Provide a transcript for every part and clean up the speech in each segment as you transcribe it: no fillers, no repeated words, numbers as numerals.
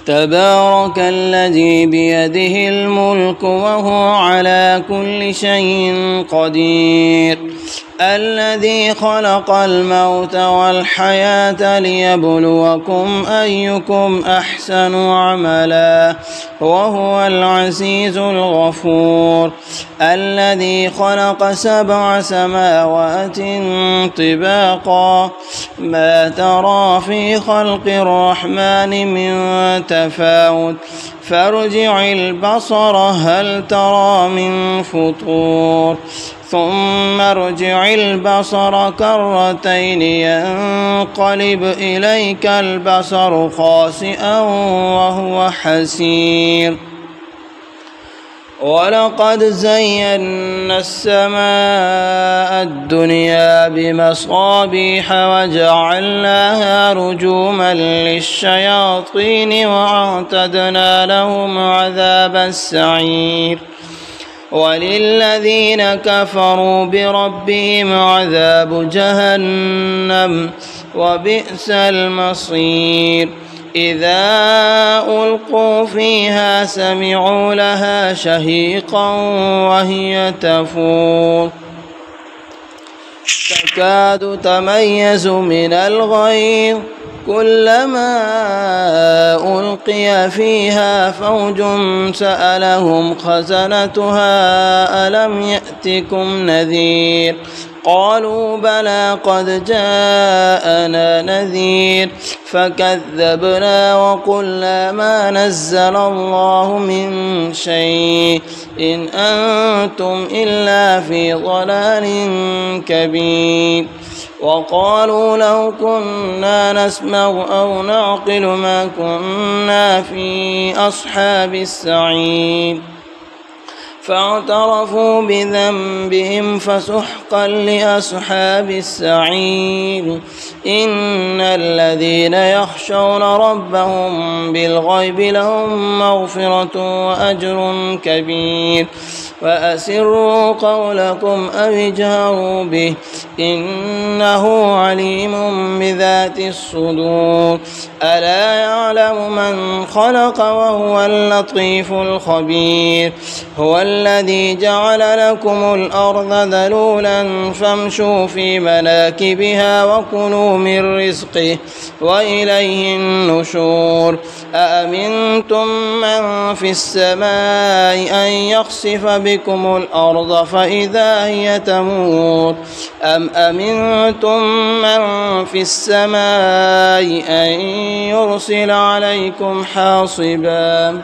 تبارك الذي بيده الملك وهو على كل شيء قدير الذي خلق الموت والحياة ليبلوكم أيكم أحسن عملا وهو العزيز الغفور الذي خلق 7 سماوات طباقا ما ترى في خلق الرحمن من تفاوت فارجع البصر هل ترى من فطور ثم ارجع البصر كرتين ينقلب إليك البصر خاسئا وهو حسير ولقد زينا السماء الدنيا بمصابيح وجعلناها رجوما للشياطين وأعتدنا لهم عذاب السعير وللذين كفروا بربهم عذاب جهنم وبئس المصير إذا ألقوا فيها سمعوا لها شهيقا وهي تفور تكاد تميز من الغيظ كلما ألقي فيها فوج سألهم خزنتها ألم يأتكم نذير قالوا بلى قد جاءنا نذير فكذبنا وقلنا ما نزل الله من شيء إن أنتم إلا في ضلال كبير وقالوا لو كنا نسمع أو نعقل ما كنا في أصحاب السعير فاعترفوا بذنبهم فسحقا لأصحاب السعير إن الذين يخشون ربهم بالغيب لهم مغفرة وأجر كبير وأسروا قولكم أو اجهروا به إنه عليم بذات الصدور ألا يعلم من خلق وهو اللطيف الخبير هو الذي جعل لكم الأرض ذلولا فامشوا في مناكبها وكلوا من رزقه وإليه النشور أأمنتم من في السماء أن يخسف بكم الأرض فإذا هي تمور أم أمنتم من في السماء أن يرسل عليكم حاصبا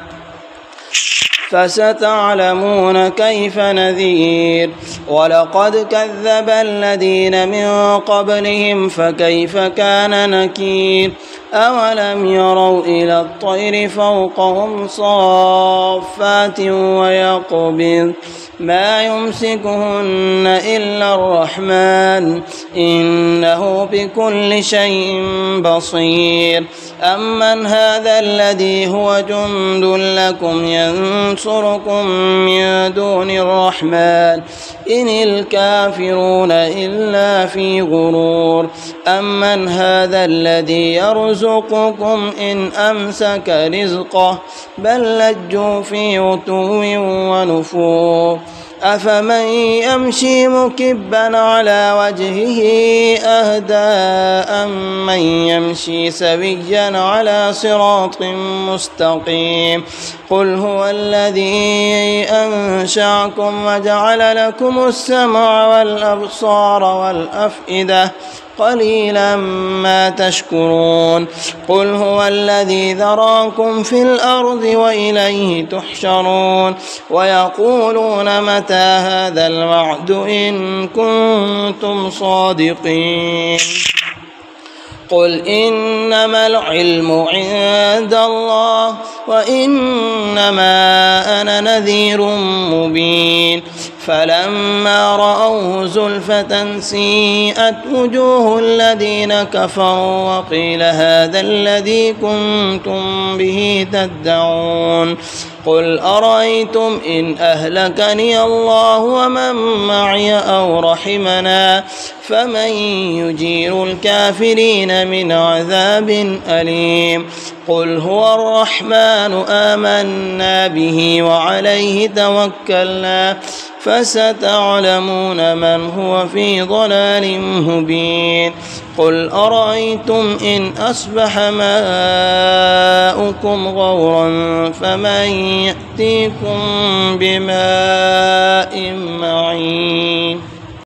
فستعلمون كيف نذير ولقد كذب الذين من قبلهم فكيف كان نكير أولم يروا إلى الطير فوقهم صافات ويقبض ما يمسكهن إلا الرحمن إنه بكل شيء بصير أمن هذا الذي هو جند لكم ينصركم من دون الرحمن إن الكافرون إلا في غرور أمن هذا الذي يرزقكم إن أمسك رزقه بل لجوا في عتو ونفور أفمن يمشي مكبا على وجهه أهدى أمن يمشي سويا على صراط مستقيم قل هو الذي أنشأكم وجعل لكم السمع والأبصار والأفئدة قليلا ما تشكرون قل هو الذي ذراكم في الأرض وإليه تحشرون ويقولون متى هذا الوعد إن كنتم صادقين قل إنما العلم عند الله وإنما أنا نذير مبين فلما رأوه زلفة سيئت وجوه الذين كفروا وقيل هذا الذي كنتم به تدعون قل أرأيتم إن أهلكني الله ومن معي أو رحمنا فمن يجير الكافرين من عذاب أليم قل هو الرحمن آمنا به وعليه توكلنا فستعلمون من هو في ضلال مبين قل أرأيتم إن أصبح ماؤكم غورا فمن يأتيكم بماء معين